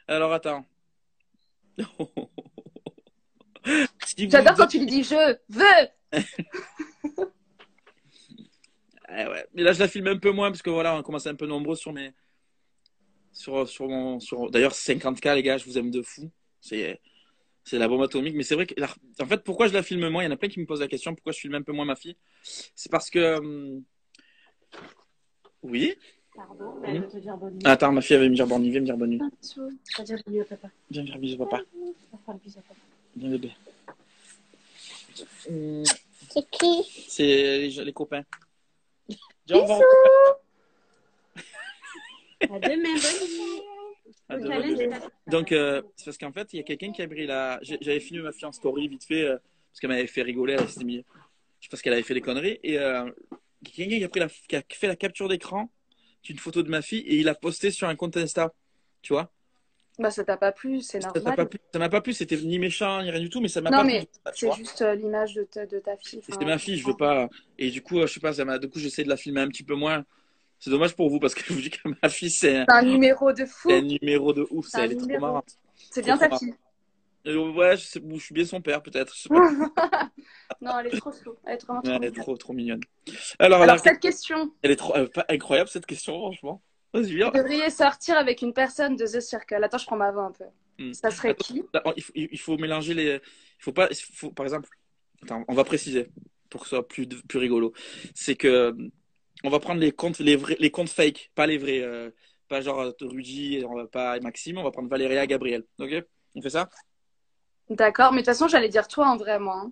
Alors, attends. Si vous J'adore quand tu deviez- lui dis je veux. Eh ouais. Mais là, je la filme un peu moins parce que voilà, on commence à être un peu nombreux D'ailleurs, 50K, les gars, je vous aime de fou. C'est, c'est la bombe atomique. Mais c'est vrai que, en fait, pourquoi je la filme moins? Il y en a plein qui me posent la question, pourquoi je filme un peu moins ma fille? C'est parce que, oui. Pardon, mais elle Hmm. veut te dire bonne nuit. Attends, ma fille, elle va me dire bonne nuit, viens me dire bonne nuit. Bisous. Je vais dire bonne nuit à papa. Viens me faire bisous, papa. Je vais faire le bisou à papa. Viens, bébé. C'est qui? C'est les copains. Dis au revoir. À demain, bonne nuit. À Le demain, câlin, bébé. c'est pas- Donc, c'est parce qu'en fait, il y a quelqu'un qui a pris la. J'avais filmé ma fille en story vite fait, parce qu'elle m'avait fait rigoler, elle s'était mis. Je sais pas ce qu'elle avait fait des conneries. Et quelqu'un qui a fait la capture d'écran d'une photo de ma fille et il a posté sur un compte Insta. Tu vois? Bah, ça t'a pas plu, c'est Ça t'a normal. pas plu, ça m'a pas plu, c'était ni méchant, ni rien du tout, mais ça m'a Non, pas plu. mais Tu c'est vois? juste l'image de ta fille. Et c'était ma fille, je veux pas. Et du coup, je sais pas, du coup, j'essaie de la filmer un petit peu moins. C'est dommage pour vous parce que je vous dis que ma fille, C'est un numéro de c'est un fou. numéro de ouf, C'est un elle est trop numéro. marrante. C'est Trop, bien trop ta marrante. fille. Ouais, je suis bien son père, peut-être. Je sais pas. Non, elle est trop chou. Elle est vraiment Ouais, trop elle est mignonne. trop, trop mignonne. Alors, Alors, cette question, elle est trop, pas incroyable cette question, franchement. Vas-y, vous viens. devriez sortir avec une personne de The Circle. Attends, je prends ma voix un peu. Hmm. Ça serait qui? Attends, il faut mélanger les. Il faut pas. Par exemple, attends, on va préciser pour que ce soit plus rigolo. C'est que on va prendre les comptes, les comptes fake, pas les vrais. Pas genre Rudy, on va pas Maxime, on va prendre Valéria, Gabriel. Ok? On fait ça? D'accord, mais de toute façon, j'allais dire toi en vrai, moi, hein.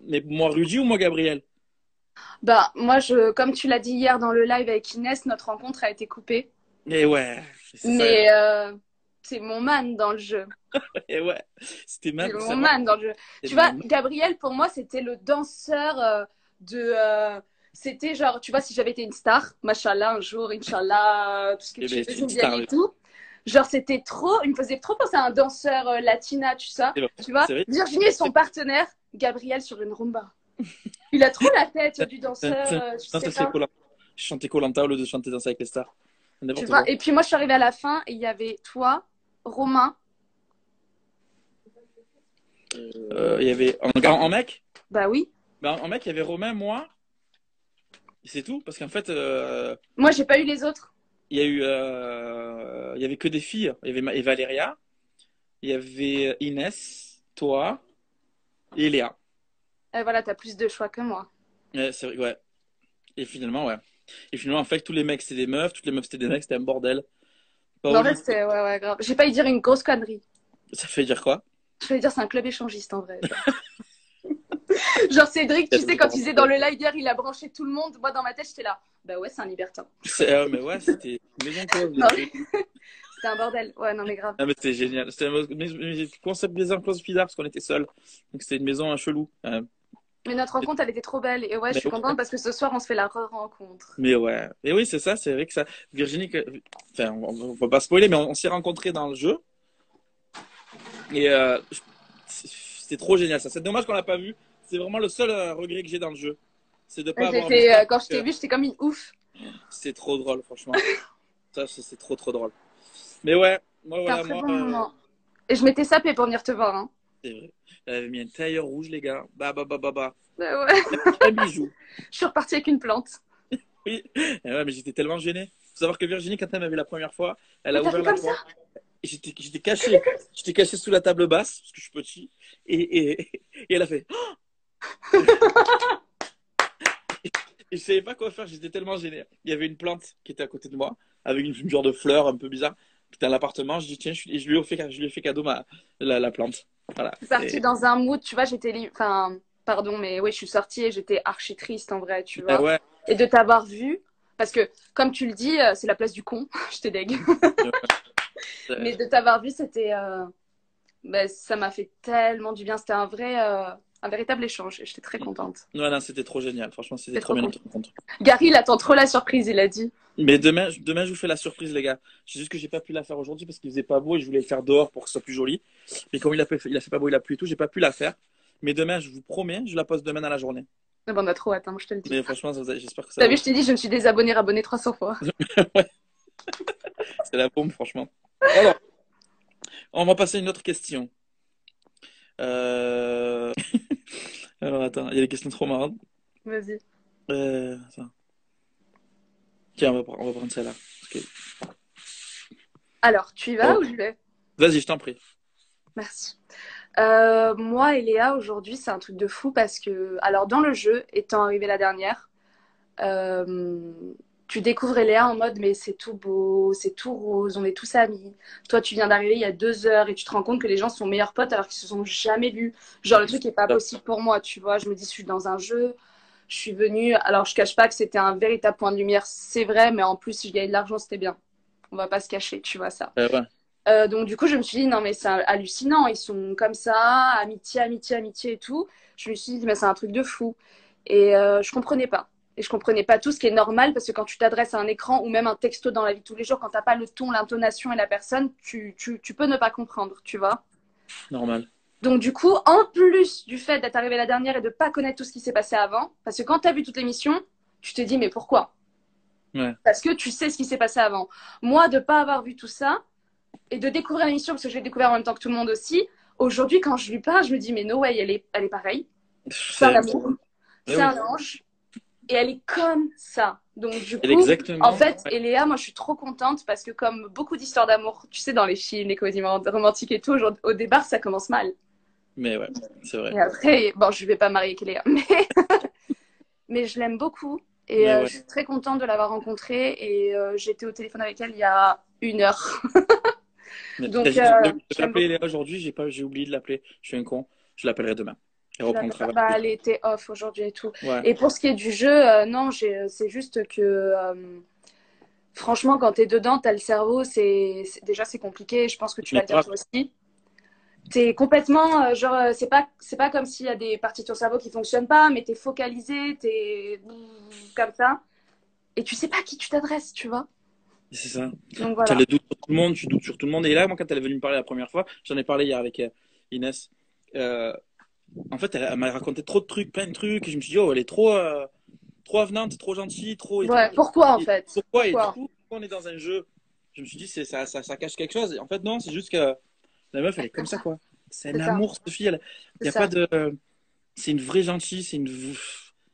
Mais moi Rudy ou moi Gabriel? Bah, moi, comme tu l'as dit hier dans le live avec Inès, notre rencontre a été coupée. Et ouais, c'est ça. Mais c'est mon man dans le jeu. Et ouais, c'était C'est même. mon man dans le jeu. C'est Tu vois, même- Gabriel, pour moi, c'était le danseur de. C'était genre, tu vois, si j'avais été une star, machallah, un jour, Inch'Allah, tout ce que Eh tu ben, veux, c'est une Zindiane star. et tout. Genre, c'était trop. Il me faisait trop penser à un danseur latina, tu sais. Tu vois, C'est vrai. Virginie et son partenaire, Gabriel sur une rumba. Il a trop la tête du danseur, tu Non, sais c'est pas. Koh-Lanta. Je chantais koh au lieu de chanter Danser avec les stars. Tu N'importe vois, quoi. et puis moi, je suis arrivée à la fin et il y avait toi, Romain. Il y avait en mec, Bah oui. en mec, il y avait Romain, moi, et c'est tout. Parce qu'en fait, Moi, j'ai pas eu les autres. il y avait que des filles. Il y avait et Valéria, il y avait Inès, toi et Léa. Voilà, t'as plus de choix que moi. Ouais, c'est vrai, ouais. Et finalement, ouais. Et finalement, en fait, tous les mecs c'était des meufs, toutes les meufs c'était des mecs, c'était un bordel. Mais en fait, Paoli, c'était ouais, ouais, grave. J'ai pas eu dire une grosse connerie. ça fait dire quoi? Je vais dire, c'est un club échangiste en vrai. Genre Cédric, tu sais, quand il disait dans le live hier, il a branché tout le monde. Moi, dans ma tête, j'étais là. Bah ouais, c'est un libertin. Mais ouais, c'était une maison close. Non, c'était un bordel. Ouais, non, mais grave. Ah, mais c'était génial. C'était un concept bizarre, close bizarre parce qu'on était seuls. Donc c'était une maison un chelou. Mais notre rencontre, elle était trop belle. Et ouais, je Mais suis ouais. contente parce que ce soir, on se fait la re-rencontre. Mais ouais. Et oui, c'est ça, c'est vrai que ça. Virginie, enfin, on va pas spoiler, mais on s'est rencontrés dans le jeu. Et c'était trop génial ça. C'est dommage qu'on l'a pas vu. C'est vraiment le seul regret que j'ai dans le jeu. C'est de pas avoir vu ça. Quand je t'ai vu, j'étais comme une ouf. C'est trop drôle, franchement. Ça, c'est trop, trop drôle. Mais ouais, moi, C'était un voilà, très moi, bon moment. Et je m'étais sapée pour venir te voir. Hein. c'est vrai. J'avais mis un tailleur rouge, les gars. Bah, bah, bah, bah, bah. Ouais, ouais. Un bijou. Je suis repartie avec une plante. Oui. Et ouais, mais j'étais tellement gêné. Faut savoir que Virginie, quand elle m'a vu la première fois, elle Mais a t'as ouvert fait la comme ça? porte. Et j'étais caché. J'étais caché sous la table basse, parce que je suis petit. Et elle a fait. Et je savais pas quoi faire, j'étais tellement gêné. Il y avait une plante qui était à côté de moi, avec une genre de fleur un peu bizarre. Puis dans l'appartement, je dis tiens, et je lui ai fait cadeau la plante. Voilà. Je suis partie dans un mood, tu vois, enfin, pardon, mais oui, je suis sortie et j'étais archi triste en vrai, tu vois. Ouais. Et de t'avoir vu, parce que, comme tu le dis, c'est la place du con, je te dégue. Mais de t'avoir vu, c'était. Ben, ça m'a fait tellement du bien. C'était un véritable échange et j'étais très contente. Non, non, c'était trop génial. Franchement, c'était J'étais trop trop bien contente. notre rencontre. Gary, il attend trop la surprise, il a dit. Mais demain, je vous fais la surprise, les gars. C'est juste que j'ai pas pu la faire aujourd'hui parce qu'il faisait pas beau et je voulais le faire dehors pour que ce soit plus joli. Mais comme il a fait pas beau, il a plu et tout, j'ai pas pu la faire. Mais demain, je vous promets, je la poste demain dans la journée. Mais bon, on a trop hâte, hein, moi, je te le dis. Mais franchement, j'espère que ça T'as va vu, vous. je t'ai dit, je me suis désabonnée, rabonnée 300 fois. Ouais, c'est la bombe, franchement. Alors, On va passer à une autre question. Euh... Alors, attends, il y a des questions trop marrantes. Vas-y. Attends. Tiens, on va prendre celle-là. Alors, tu y vas Oh. ou je vais? Vas-y, je t'en prie. Merci. Moi et Léa, aujourd'hui, c'est un truc de fou parce que, alors, dans le jeu, étant arrivée la dernière, euh, tu découvres Léa en mode, mais c'est tout beau, c'est tout rose, on est tous amis. Toi, tu viens d'arriver il y a 2 heures et tu te rends compte que les gens sont meilleurs potes alors qu'ils se sont jamais vus. Genre, le truc est pas possible pour moi, tu vois. Je me dis, je suis dans un jeu, je suis venue. Alors, je cache pas que c'était un véritable point de lumière, c'est vrai, mais en plus, si je gagnais de l'argent, c'était bien. On va pas se cacher, tu vois ça. Ouais. Donc du coup, je me suis dit, non mais c'est hallucinant, ils sont comme ça, amitié, amitié, amitié et tout. Je me suis dit, mais c'est un truc de fou. Et je comprenais pas. Et je comprenais pas tout, ce qui est normal, parce que quand tu t'adresses à un écran ou même un texto dans la vie de tous les jours, quand t'as pas le ton, l'intonation et la personne, tu peux ne pas comprendre, tu vois. Normal. Donc du coup, en plus du fait d'être arrivé la dernière et de pas connaître tout ce qui s'est passé avant, parce que quand t'as vu toute l'émission, tu te dis, mais pourquoi? Ouais. Parce que tu sais ce qui s'est passé avant. Moi, de pas avoir vu tout ça, et de découvrir l'émission, parce que je l'ai découvert en même temps que tout le monde aussi. Aujourd'hui, quand je lui parle, je me dis, mais no way, elle est pareille. C'est un amour, c'est un ange, et elle est comme ça. Donc, du coup, exactement. en fait, Eléa, moi, je suis trop contente parce que, comme beaucoup d'histoires d'amour, tu sais, dans les films, les comédies romantiques et tout, au départ, ça commence mal. Mais ouais, c'est vrai. Et après, bon, je vais pas marier avec Eléa, mais je l'aime beaucoup. Et Ouais. je suis très contente de l'avoir rencontrée. Et j'étais au téléphone avec elle il y a 1 heure. Donc, Je vais j'aime l'appeler beaucoup. Léa aujourd'hui, j'ai oublié de l'appeler. Je suis un con. Je l'appellerai demain. Elle Tu reprend le l'appelles pas. travail. Bah, elle était off aujourd'hui et tout. Ouais. Et pour ce qui est du jeu, non, c'est juste que franchement, quand t'es dedans, t'as le cerveau, déjà c'est compliqué. Je pense que tu vas Mais le dire toi aussi. T'es complètement, genre, c'est pas comme s'il y a des parties de ton cerveau qui fonctionnent pas, mais t'es focalisé, t'es comme ça. Et tu sais pas à qui tu t'adresses, tu vois. c'est ça. Donc Tu as voilà. les doutes sur tout le monde, tu doutes sur tout le monde. Et là, moi, quand elle est venue me parler la première fois, j'en ai parlé hier avec Inès. Euh, En fait, elle m'a raconté trop de trucs, plein de trucs. Et je me suis dit, oh, elle est trop avenante, trop gentille, trop. Ouais, pourquoi en Et fait? pourquoi? Et du Pourquoi? coup, quand on est dans un jeu, je me suis dit, ça cache quelque chose. Et en fait, non, c'est juste que la meuf, elle est comme ça, quoi. C'est un C'est ça, amour, cette fille. Il c'est n'y a pas ça. de. C'est une vraie gentille, c'est une.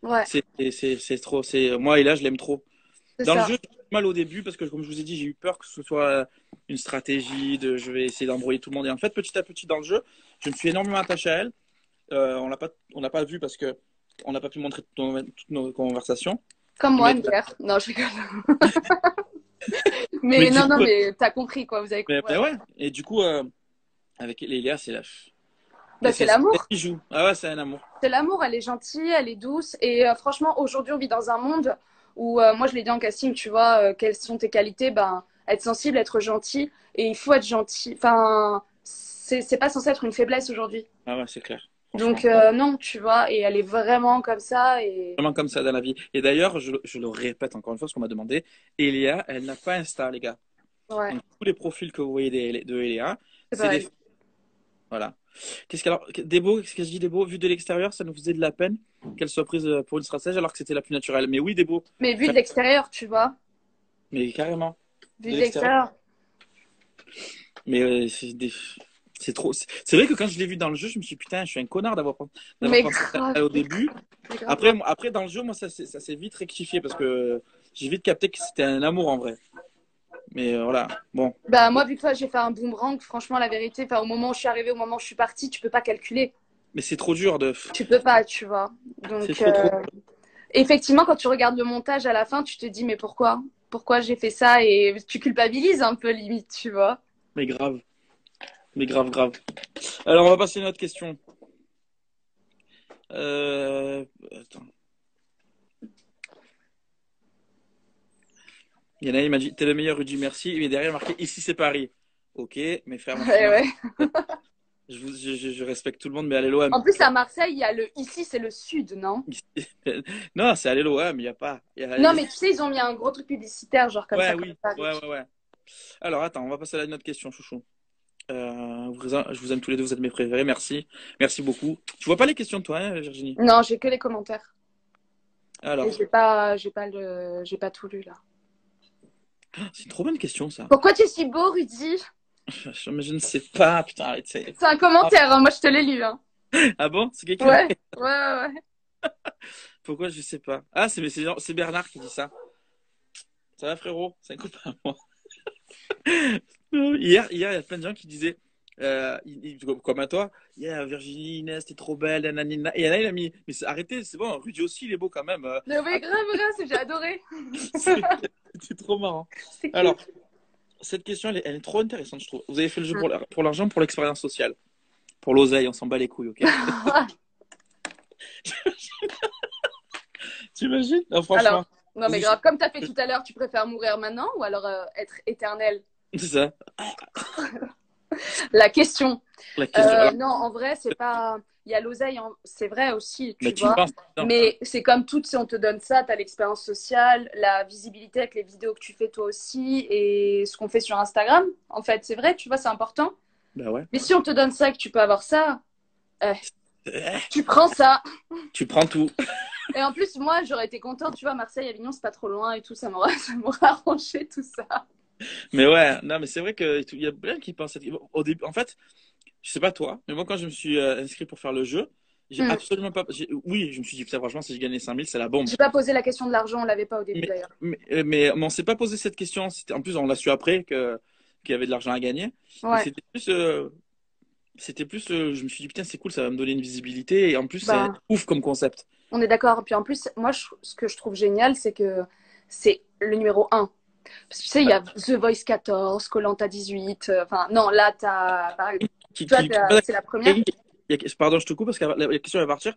Ouais, C'est trop. Moi, et là, je l'aime trop. c'est Dans le ça. jeu, j'ai eu mal au début parce que, comme je vous ai dit, j'ai eu peur que ce soit une stratégie de je vais essayer d'embrouiller tout le monde. Et en fait, petit à petit, dans le jeu, je me suis énormément attaché à elle. On l'a pas vu parce que on n'a pas pu montrer toutes nos conversations. Comme moi, Mais, MDR. Non, je rigole. mais Mais du non, non, coup, mais t'as compris quoi, vous avez compris. mais Ouais. ouais. Et du coup, avec Lélia, c'est la. Bah, c'est l'amour. Elle joue. Ah ouais, c'est un amour. C'est l'amour, elle est gentille, elle est douce. Et franchement, aujourd'hui, on vit dans un monde où, moi, je l'ai dit en casting, tu vois, quelles sont tes qualités? Ben, être sensible, être gentil. Et il faut être gentil. Enfin, c'est pas censé être une faiblesse aujourd'hui. Ah ouais, c'est clair. Franchement. Donc, non, tu vois, et elle est vraiment comme ça. Et Vraiment comme ça dans la vie. Et d'ailleurs, je le répète encore une fois, ce qu'on m'a demandé, Elia, elle n'a pas Insta, les gars. ouais, Donc, tous les profils que vous voyez de Elia, c'est c'est des. pareil. Voilà. Qu'est-ce que je dis, Debo, vu de l'extérieur, ça nous faisait de la peine qu'elle soit prise pour une stratège alors que c'était la plus naturelle. Mais oui, Debo, Mais vu de l'extérieur, tu vois. mais carrément, Vu de de l'extérieur. l'extérieur. Mais c'est trop. C'est vrai que quand je l'ai vu dans le jeu, je me suis dit, putain, je suis un connard d'avoir Mais pensé à grave, elle au début. mais grave. Après, dans le jeu, moi, ça s'est vite rectifié parce que j'ai vite capté que c'était un amour en vrai. Mais voilà, bon, Bah, moi, vu que toi, j'ai fait un boomerang, franchement, la vérité, enfin, au moment où je suis arrivée, au moment où je suis partie, tu peux pas calculer. mais c'est trop dur de. Tu peux pas, tu vois. C'est Donc, trop. effectivement, quand tu regardes le montage à la fin, tu te dis, mais pourquoi? Pourquoi j'ai fait ça? Et tu culpabilises un peu, limite, tu vois. Mais grave, mais grave, grave. Alors, on va passer à une autre question. Attends. Il y en a un, il m'a dit, t'es le meilleur, Rudy, merci. Mais derrière, marqué, ici, c'est Paris. Ok, mes frères, Ouais, ouais. je respecte tout le monde, mais allez l'OM. En plus, à Marseille, il y a ici, c'est le sud, non? Non, c'est allez l'OM, il n'y a pas. Non, mais tu sais, ils ont mis un gros truc publicitaire, genre comme Ouais, ça, comme oui, Paris. ouais. Alors, attends, on va passer à une autre question, chouchou. Je vous aime tous les deux, vous êtes mes préférés, merci. Merci beaucoup. Tu vois pas les questions, toi, hein, Virginie? Non, j'ai que les commentaires. Alors, Et j'ai pas tout lu, là. c'est une trop bonne question, ça. Pourquoi tu es si beau, Rudy? Mais je ne sais pas, putain, arrête. C'est un commentaire, hein, moi je te l'ai lu. Hein. Ah bon? C'est quelqu'un? Ouais, ouais, ouais. Pourquoi? Je sais pas. Ah, c'est Bernard qui dit ça. Ça va, frérot? C'est un copain à moi. Hier, il y a plein de gens qui disaient, comme à toi, yeah, Virginie, Inès, t'es trop belle, nanana. Et il y en a, il a mis, mais arrêtez, c'est bon, Rudy aussi, il est beau quand même. Mais oui, grave, j'ai adoré. C'est trop marrant. C'est cool. Alors, cette question, elle est trop intéressante, je trouve. Vous avez fait le jeu pour l'argent, pour l'expérience sociale. Pour l'oseille, on s'en bat les couilles, ok? T'imagines? Non, franchement. Alors, non, mais grave, comme tu as fait tout à l'heure, tu préfères mourir maintenant ou alors être éternel? C'est ça. La question. La question. Non, en vrai, c'est pas. Il y a l'oseille, c'est vrai aussi, tu Mais vois. penses, non. Mais c'est comme tout, si on te donne ça, tu as l'expérience sociale, la visibilité avec les vidéos que tu fais toi aussi et ce qu'on fait sur Instagram. En fait, c'est vrai, tu vois, c'est important. Bah ouais. Mais si on te donne ça et que tu peux avoir ça, tu prends ça. Tu prends tout. Et en plus, moi, j'aurais été contente, tu vois, Marseille, Avignon, c'est pas trop loin et tout, ça m'aurait arrangé tout ça. Mais ouais, non, mais c'est vrai qu'il y a plein qui pensent. Au début, en fait, je sais pas toi, mais moi, quand je me suis inscrit pour faire le jeu, j'ai absolument pas. Oui, je me suis dit, putain, franchement, si je gagnais 5000, c'est la bombe. J'ai pas posé la question de l'argent, on l'avait pas au début d'ailleurs. Mais on s'est pas posé cette question. En plus, on l'a su après qu'il y avait de l'argent à gagner. Ouais. C'était plus, je me suis dit, putain, c'est cool, ça va me donner une visibilité. Et en plus, Bah, c'est ouf comme concept. on est d'accord. Puis en plus, moi, ce que je trouve génial, c'est que c'est le numéro 1. Parce que tu sais, il y a The Voice 14, koh 18. Enfin, non, là, t'as. Toi, c'est la première. Pardon, je te coupe parce que la question va partir.